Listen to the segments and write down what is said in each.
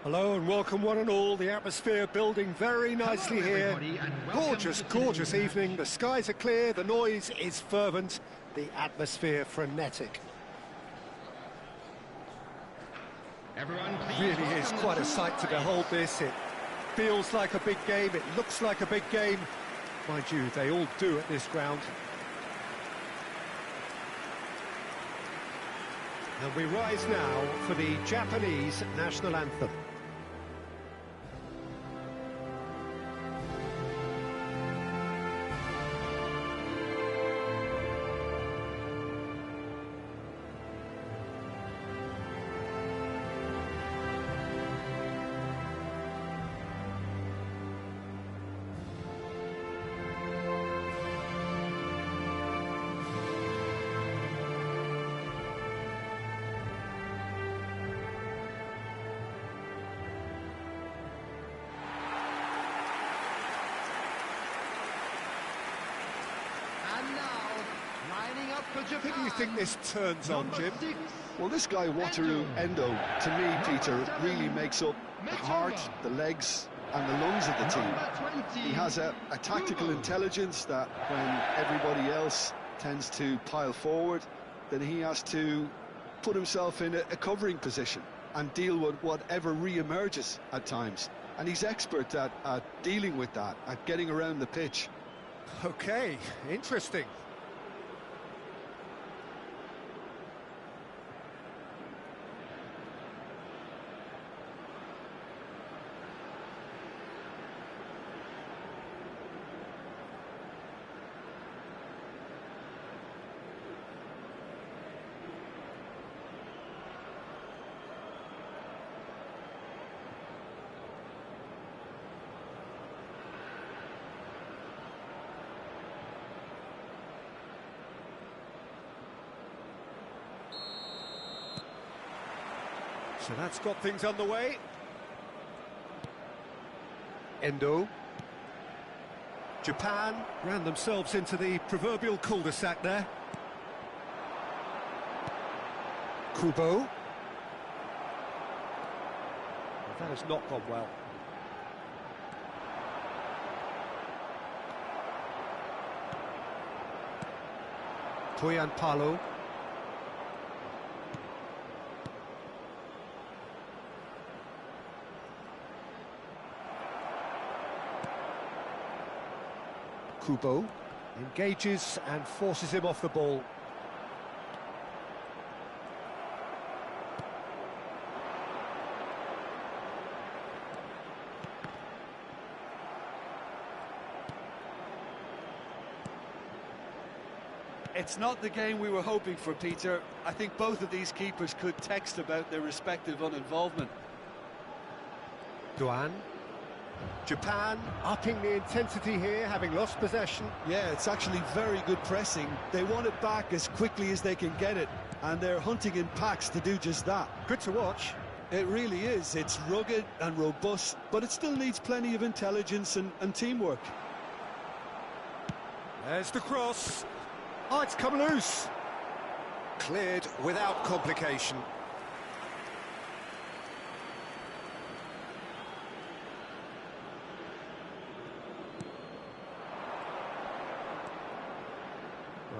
Hello and welcome one and all. The atmosphere building very nicely here. Gorgeous, gorgeous evening. The skies are clear, the noise is fervent, the atmosphere frenetic. Really is quite a sight to behold this. It feels like a big game, it looks like a big game. Mind you, they all do at this ground. And we rise now for the Japanese national anthem. Who do you think this turns on, Jim? Well, this guy, Wataru Endo, to me, Peter, really makes up the heart, the legs and the lungs of the team. He has a tactical intelligence that when everybody else tends to pile forward, then he has to put himself in a covering position and deal with whatever re-emerges at times. And he's expert at dealing with that, at getting around the pitch. Okay, interesting. So that's got things underway. Endo. Japan ran themselves into the proverbial cul-de-sac there. Kubo. Well, that has not gone well. Toyan Palo. Kubo engages and forces him off the ball. It's not the game we were hoping for, Peter. I think both of these keepers could text about their respective uninvolvement. Duan. Japan upping the intensity here, having lost possession. Yeah, it's actually very good pressing. They want it back as quickly as they can get it, and they're hunting in packs to do just that. Good to watch. It really is. It's rugged and robust, but it still needs plenty of intelligence and teamwork. There's the cross. Oh, it's come loose. Cleared without complication.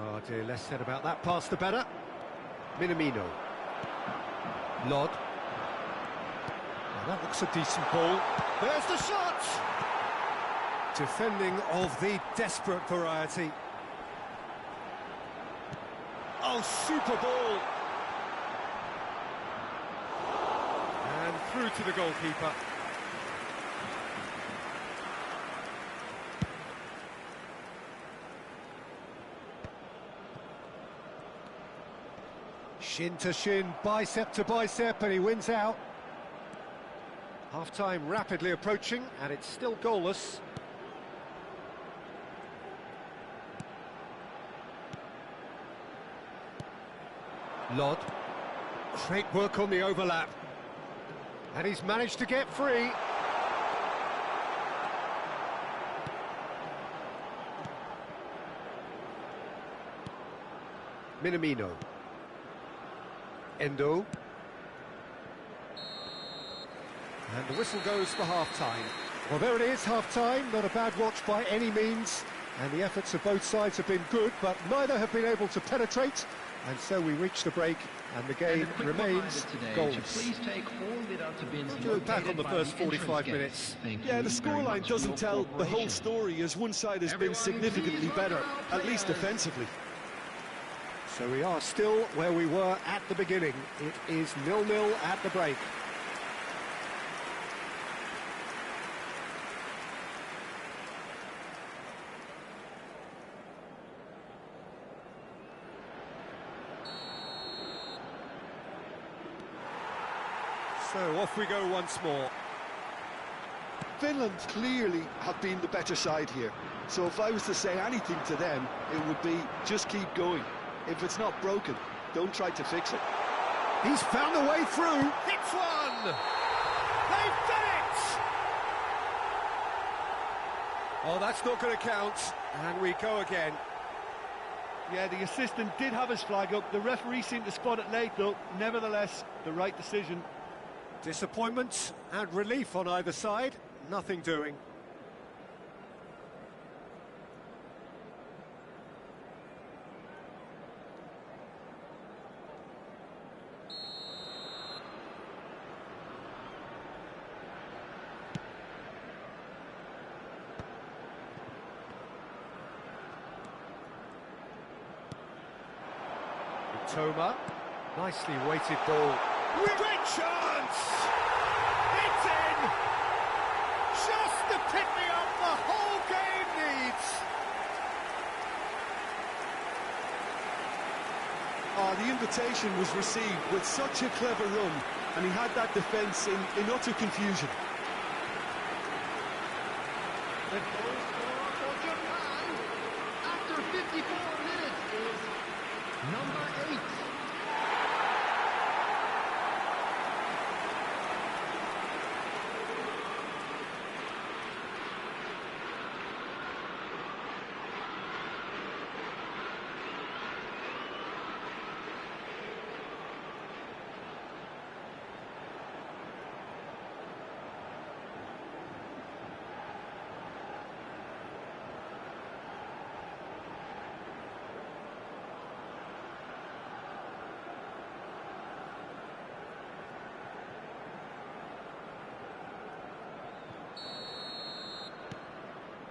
Oh dear, less said about that pass the better. Minamino. Lod. Well, that looks a decent ball. There's the shot! Defending of the desperate variety. Oh, super ball! And through to the goalkeeper. Shin to shin, bicep to bicep, and he wins out. Half-time rapidly approaching, and it's still goalless. Lod. Great work on the overlap. And he's managed to get free. Minamino. Endo. And the whistle goes for half-time. Well, there it is, half-time. Not a bad watch by any means. And the efforts of both sides have been good, but neither have been able to penetrate. And so we reach the break, and the game remains goalless. Look back on the first 45 minutes. Yeah, the scoreline doesn't tell the whole story, as one side has been significantly better, at least defensively. So we are still where we were at the beginning. It is 0-0 at the break. So off we go once more. Finland clearly have been the better side here. So if I was to say anything to them, it would be just keep going. If it's not broken, don't try to fix it. He's found a way through. Hits one! They've done it! Oh, that's not going to count. And we go again. Yeah, the assistant did have his flag up. The referee seemed to spot it late, though. Nevertheless, the right decision. Disappointment and relief on either side. Nothing doing. Toma, nicely weighted ball. Great chance! It's in! Just the pick-me-up the whole game needs! Oh, the invitation was received with such a clever run, and he had that defence in utter confusion. The goal scorer for Japan after 54 minutes is number 8.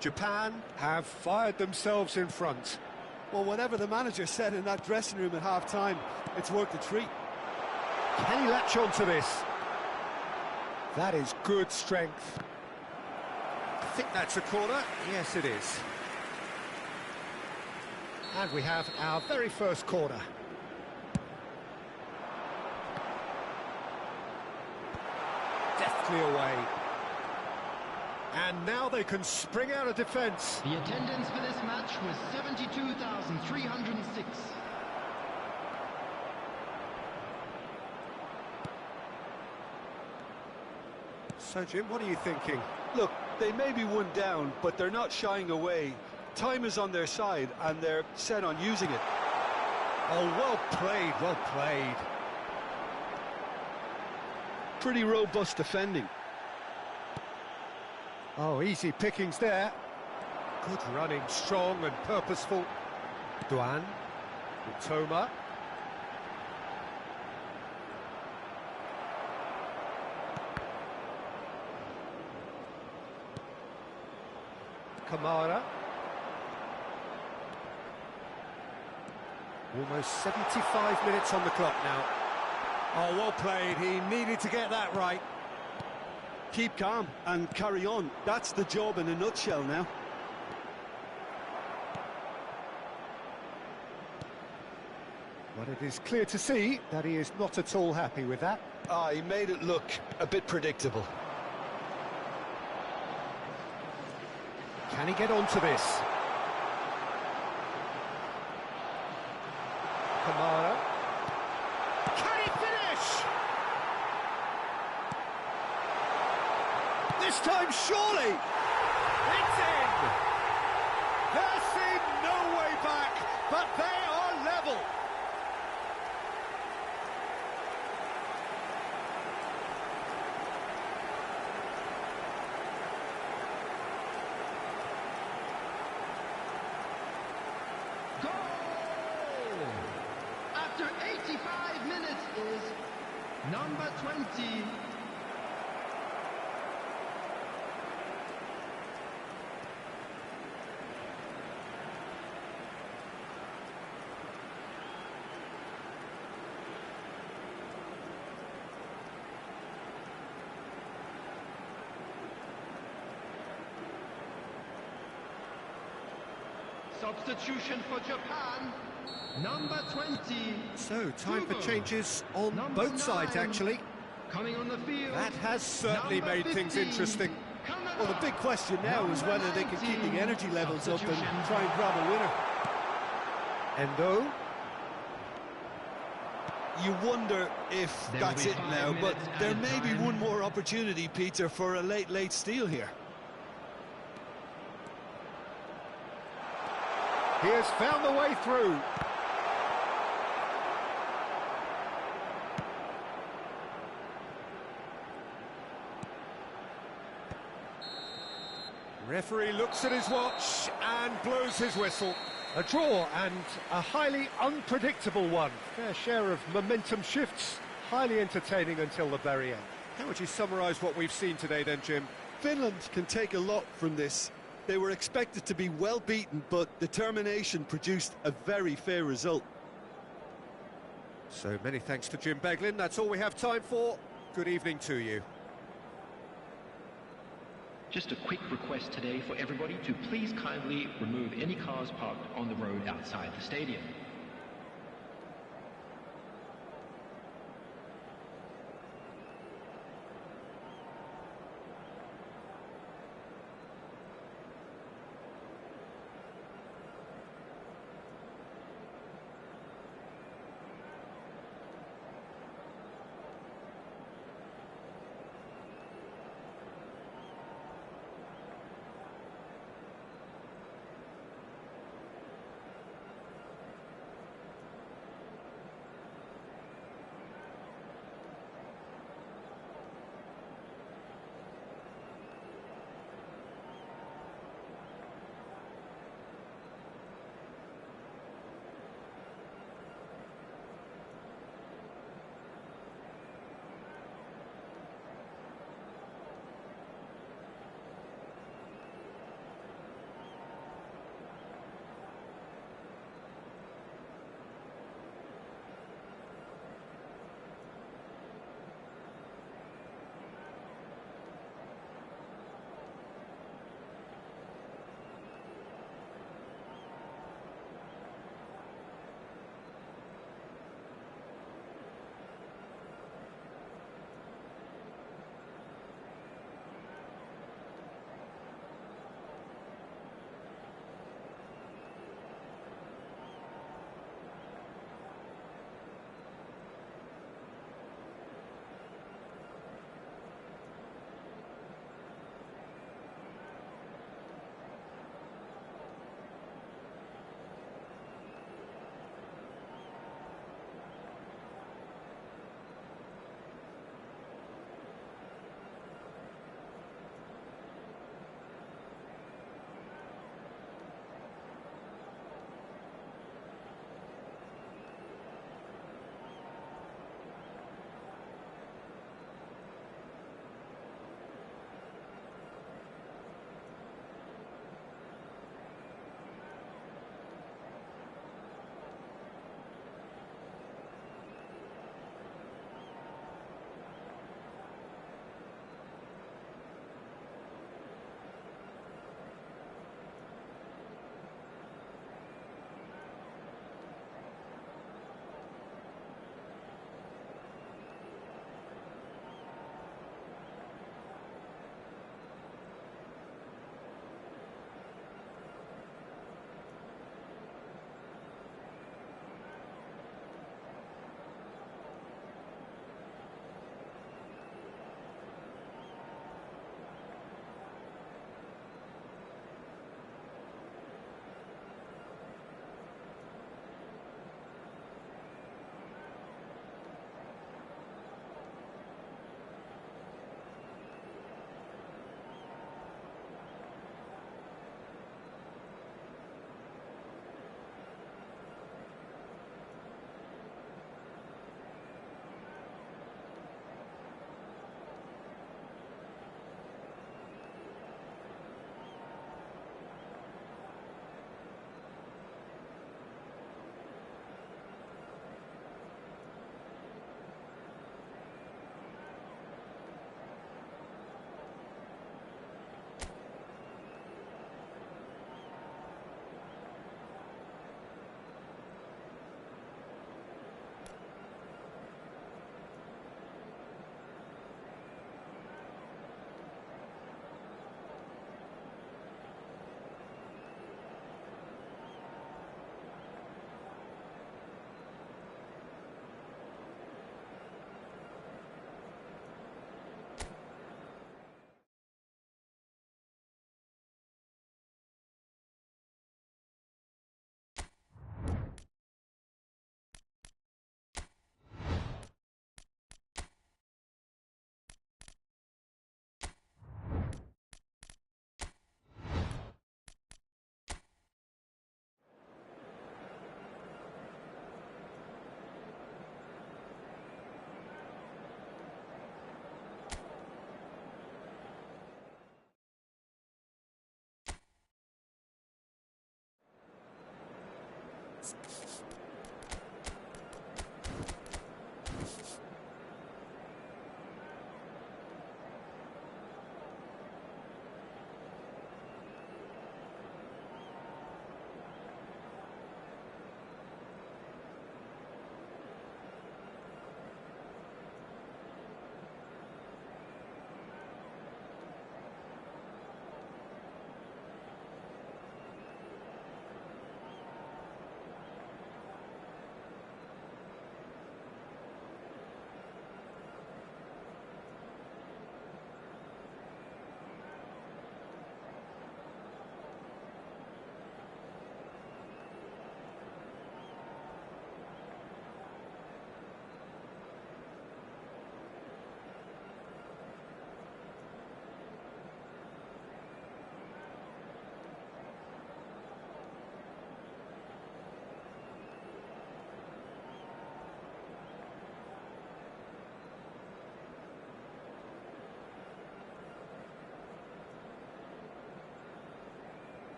Japan have fired themselves in front. Well, whatever the manager said in that dressing room at half-time, it's worked a treat. Can he latch on to this? That is good strength. I think that's a corner. Yes, it is. And we have our very first corner. Deftly away. And now they can spring out of defence. The attendance for this match was 72,306. So, Jim, what are you thinking? Look, they may be one down, but they're not shying away. Time is on their side, and they're set on using it. Oh, well played, well played. Pretty robust defending. Oh, easy pickings there. Good running, strong and purposeful. Duan, Toma. Kamara. Almost 75 minutes on the clock now. Oh, well played. He needed to get that right. Keep calm and carry on. That's the job in a nutshell now. But it is clear to see that he is not at all happy with that. He made it look a bit predictable. Can he get onto this? Kamara. Can he finish? This time, surely! It's in! There seemed no way back, but they are level! 55 minutes is number 20. Substitution for Japan, number 20. So, time for Hugo. changes on Number both sides, 9. actually. Coming on the field. That has certainly Number made things 15. interesting. Canada. Well, the big question now is whether they can keep the energy levels up and Substitution. try and grab a winner. Endo. You wonder if There will that's be it 5 now, but minutes there added may be time. one more opportunity, Peter, for a late steal here. He has found the way through. Referee looks at his watch and blows his whistle. A draw, and a highly unpredictable one. Fair share of momentum shifts, highly entertaining until the very end. How would you summarise what we've seen today then, Jim? Finland can take a lot from this. They were expected to be well beaten, but determination produced a very fair result. So many thanks to Jim Beglin. That's all we have time for. Good evening to you. Just a quick request today for everybody to please kindly remove any cars parked on the road outside the stadium.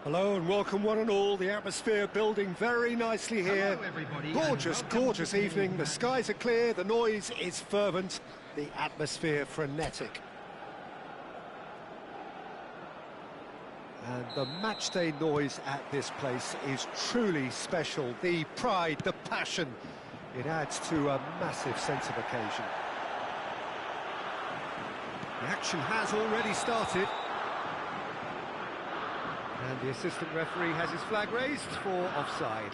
Hello and welcome one and all. The atmosphere building very nicely here. Hello, everybody, Gorgeous, and welcome gorgeous to the evening. The skies are clear, the noise is fervent, the atmosphere frenetic. And the matchday noise at this place is truly special. The pride, the passion, it adds to a massive sense of occasion. The action has already started. And the assistant referee has his flag raised for offside.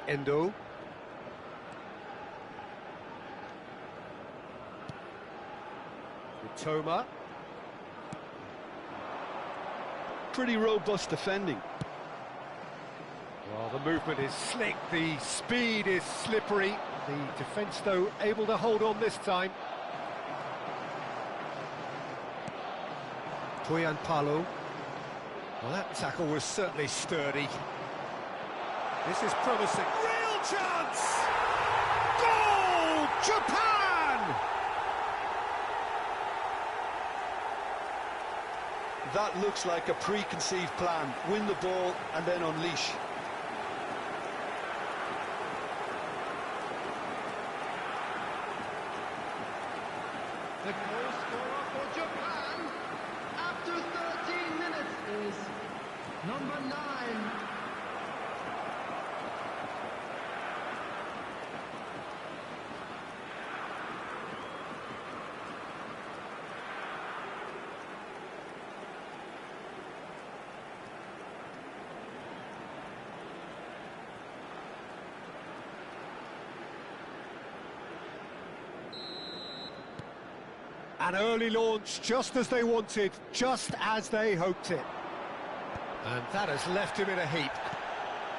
Endo. Toma. Pretty robust defending. Well, the movement is slick, the speed is slippery. The defence, though, able to hold on this time. Toyan Palo. Well, that tackle was certainly sturdy. This is promising. Real chance! Goal! Japan! That looks like a preconceived plan. Win the ball and then unleash. The goal scorer for Japan after 13 minutes is number 9. An early launch, just as they wanted, just as they hoped it. And that has left him in a heap.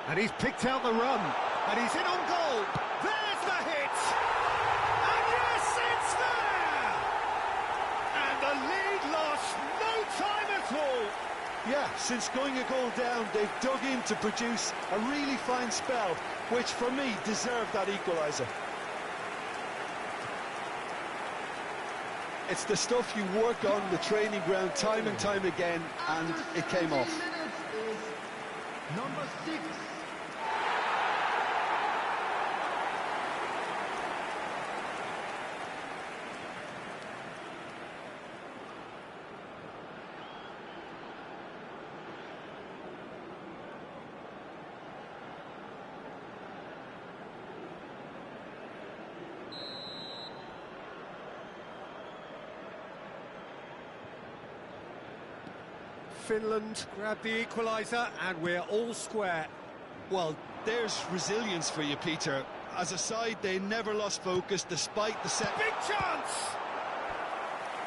And he's picked out the run, and he's in on goal. There's the hit! And yes, it's there! And the lead lost no time at all. Yeah, since going a goal down, they've dug in to produce a really fine spell, which for me deserved that equaliser. It's the stuff you work on the training ground time and time again, and it came off. Number 6. Finland grab the equaliser, and we're all square. Well, there's resilience for you, Peter. As a side, they never lost focus despite the set. Big chance!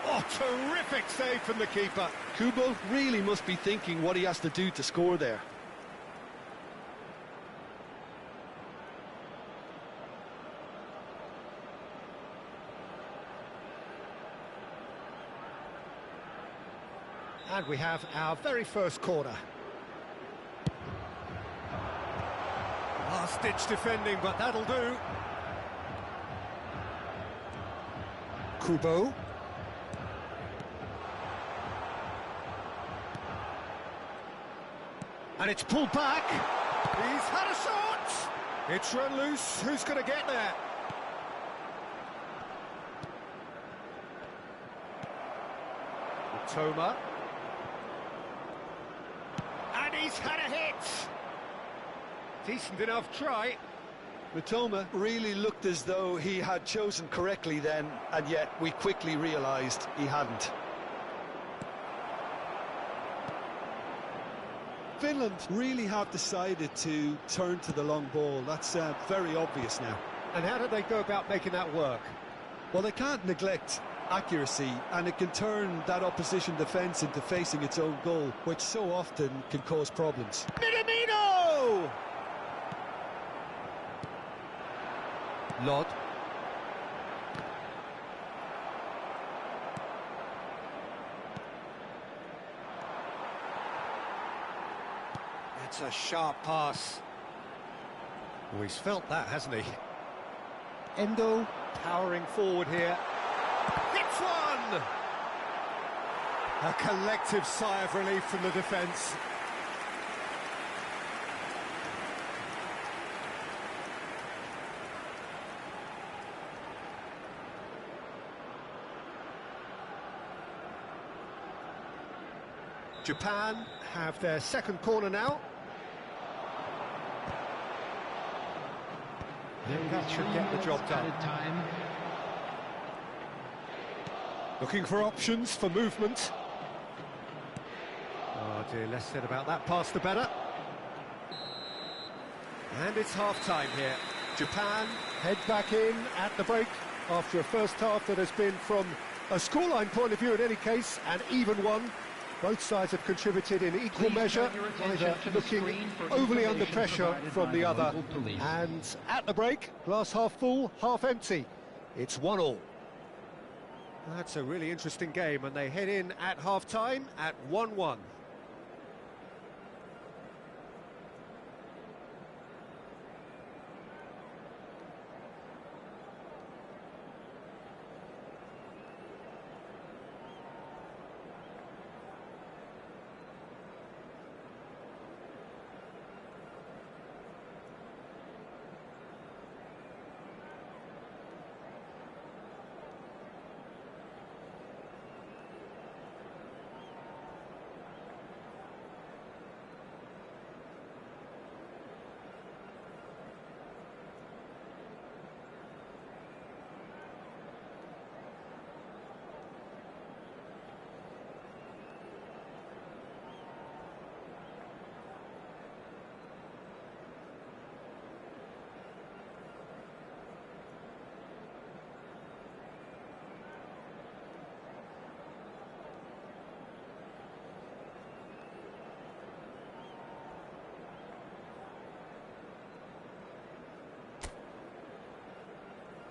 Oh, terrific save from the keeper. Kubo really must be thinking what he has to do to score there. And we have our very first corner. Last-ditch defending, but that'll do. Kubo. And it's pulled back. He's had a shot. It's run loose. Who's going to get there? Toma. And he's had a hit. Decent enough try. Mitoma really looked as though he had chosen correctly then, and yet we quickly realised he hadn't. Finland really have decided to turn to the long ball. That's very obvious now. And how did they go about making that work? Well, they can't neglect accuracy, and it can turn that opposition defence into facing its own goal, which so often can cause problems. Minamino! Lod. It's a sharp pass. Oh, he's felt that, hasn't he? Endo powering forward here. Hits one! A collective sigh of relief from the defence. Japan have their second corner now. That should get the job done. Looking for options for movement. Oh dear, less said about that pass the better. And it's half-time here. Japan head back in at the break after a first half that has been, from a scoreline point of view in any case, an even one. Both sides have contributed in equal measure, neither looking overly under pressure from the other. And at the break, glass half full, half empty. It's 1-1. That's a really interesting game, and they head in at half-time at 1-1.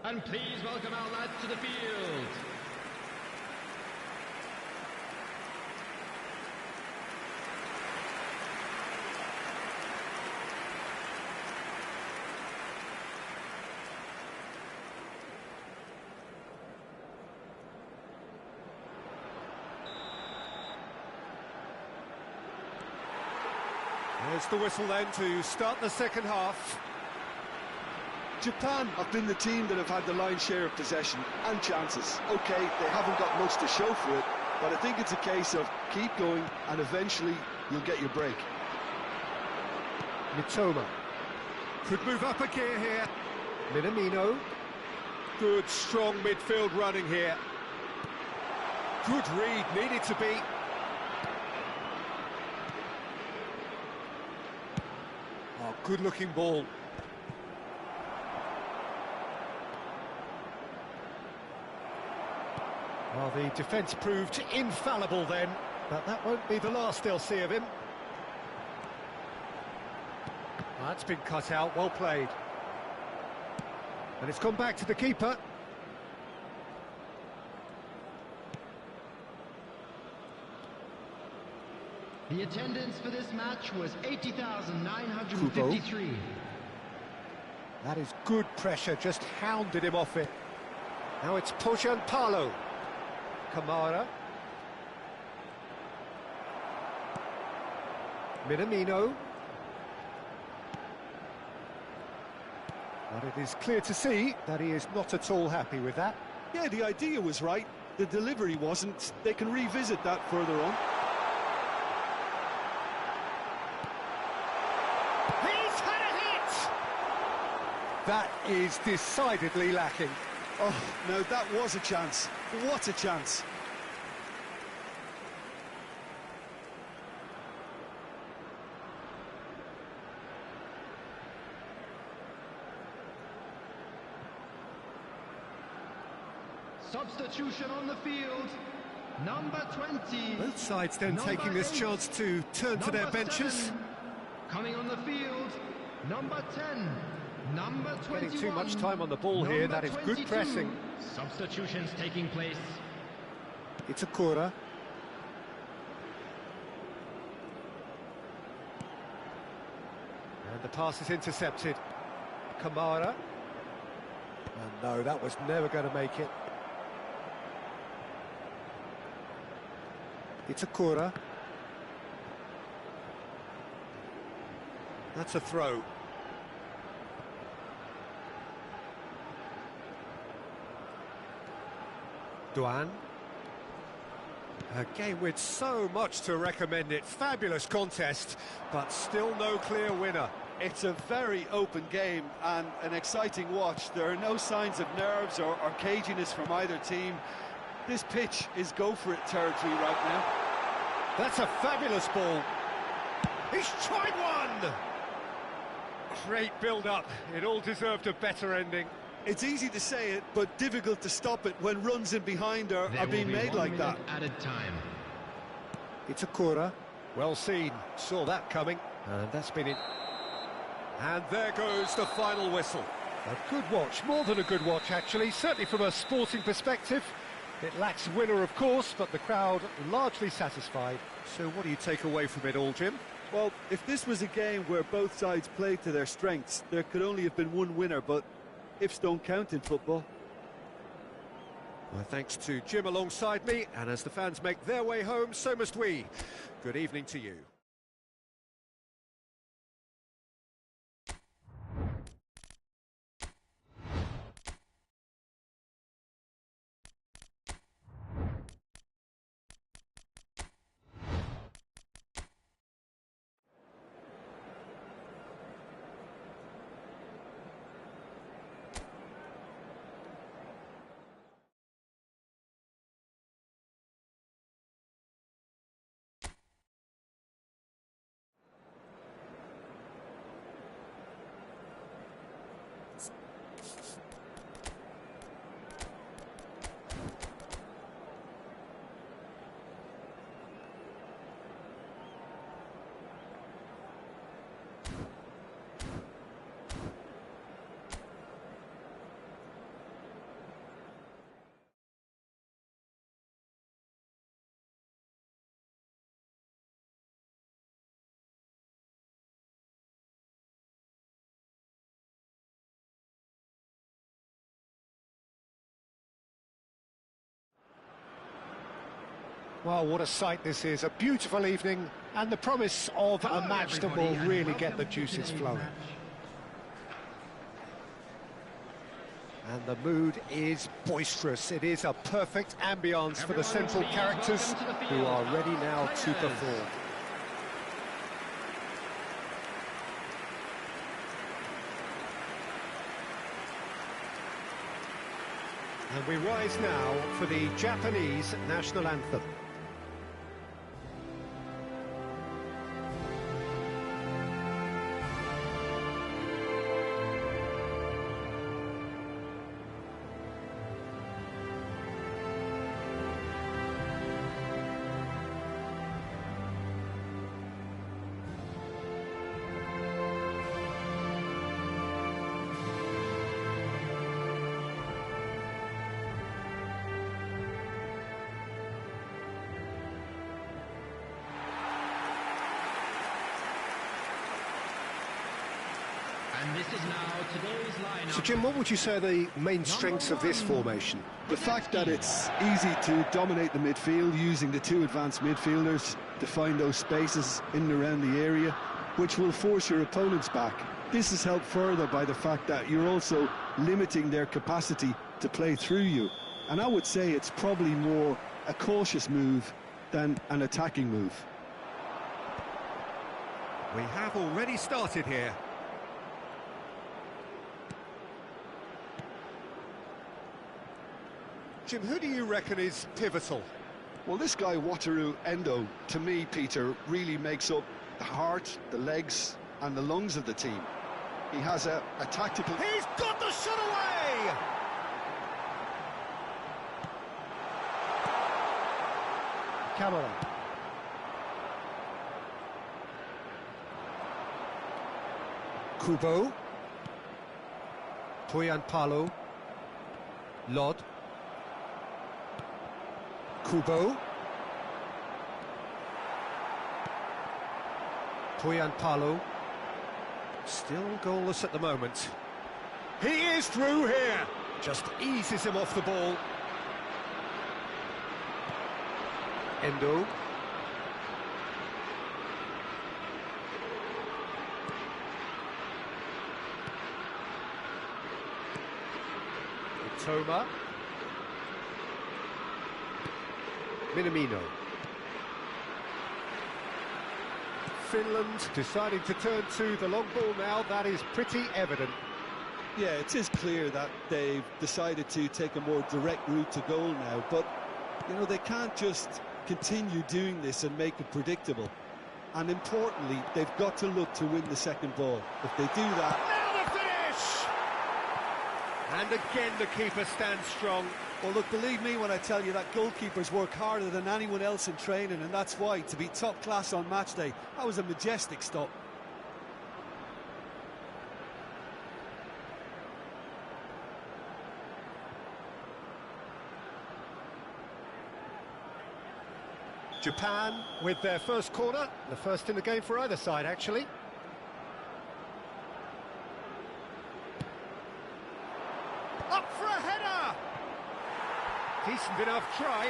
And please welcome our lads to the field. There's the whistle then to start the second half. Japan have been the team that have had the lion's share of possession and chances. OK, they haven't got much to show for it, but I think it's a case of keep going and eventually you'll get your break. Mitoma could move up a gear here. Minamino. Good, strong midfield running here. Good read, needed to be. good-looking ball. Well, the defence proved infallible then, but that won't be the last they'll see of him. That's been cut out, well played. And it's come back to the keeper. The attendance for this match was 80,953. That is good pressure, just hounded him off it. Now it's Pojan Palo. Kamara. Minamino. But it is clear to see that he is not at all happy with that. Yeah, the idea was right, the delivery wasn't. They can revisit that further on. He's had a hit! That is decidedly lacking. Oh, no, that was a chance. What a chance. Substitution on the field, number 20. Both sides then taking this chance to turn to their benches. 7. Coming on the field, number 10. Number 21. Getting too much time on the ball here, that is good pressing. Substitutions taking place. It's a Kura. And the pass is intercepted. Kamara. And no, that was never going to make it. It's a Kura. That's a throw. Duan. A game with so much to recommend it. Fabulous contest, but still no clear winner. It's a very open game and an exciting watch. There are no signs of nerves or caginess from either team. This pitch is go-for-it territory right now. That's a fabulous ball. He's tried one! Great build-up. It all deserved a better ending. It's easy to say it, but difficult to stop it when runs in behind are being made like that. Added time. It's a Kura. Well seen. Saw that coming. And that's been it. And there goes the final whistle. A good watch, more than a good watch actually, certainly from a sporting perspective. It lacks winner, of course, but the crowd largely satisfied. So what do you take away from it all, Jim? Well, if this was a game where both sides played to their strengths, there could only have been one winner, but ifs don't count in football. Well, thanks to Jim alongside me, and as the fans make their way home, so must we. Good evening to you. Well, what a sight this is. A beautiful evening and the promise of a match that will really get the juices flowing. And the mood is boisterous. It is a perfect ambience for the central characters who are ready now to perform. And we rise now for the Japanese national anthem. is now today's lineup. So, Jim, what would you say are the main strengths of this formation? The fact that it's easy to dominate the midfield using the two advanced midfielders to find those spaces in and around the area, which will force your opponents back. This is helped further by the fact that you're also limiting their capacity to play through you. And I would say it's probably more a cautious move than an attacking move. We have already started here. Jim, who do you reckon is pivotal? Well, this guy, Wataru Endo, to me, Peter, really makes up the heart, the legs and the lungs of the team. He has a tactical... He's got the shot away! Camera. Kubo. Toyan-Palo. Lod. Kubo. Toyan-Palo. Still goalless at the moment. He is through here. Just eases him off the ball. Endo. Toma. Minamino. Finland deciding to turn to the long ball now. That is pretty evident. Yeah, it is clear that they've decided to take a more direct route to goal now, but, you know, they can't just continue doing this and make it predictable. And importantly, they've got to look to win the second ball. If they do that... Now the finish! And again the keeper stands strong. Well, look, believe me when I tell you that goalkeepers work harder than anyone else in training, and that's why, to be top class on match day, that was a majestic stop. Japan with their first corner, the first in the game for either side, actually. Up for a header! Decent enough try.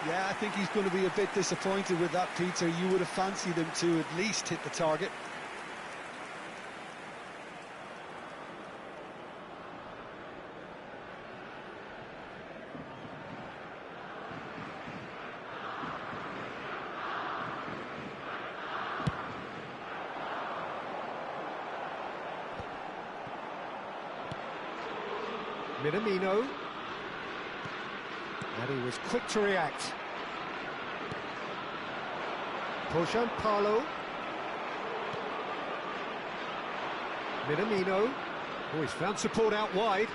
Yeah, I think he's going to be a bit disappointed with that, Peter. You would have fancied him to at least hit the target. Minamino. And he was quick to react. Toyan-Palo. Minamino. Oh, he's found support out wide.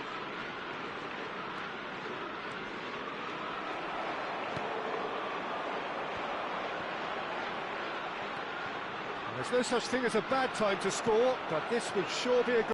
There's no such thing as a bad time to score, but this would sure be a good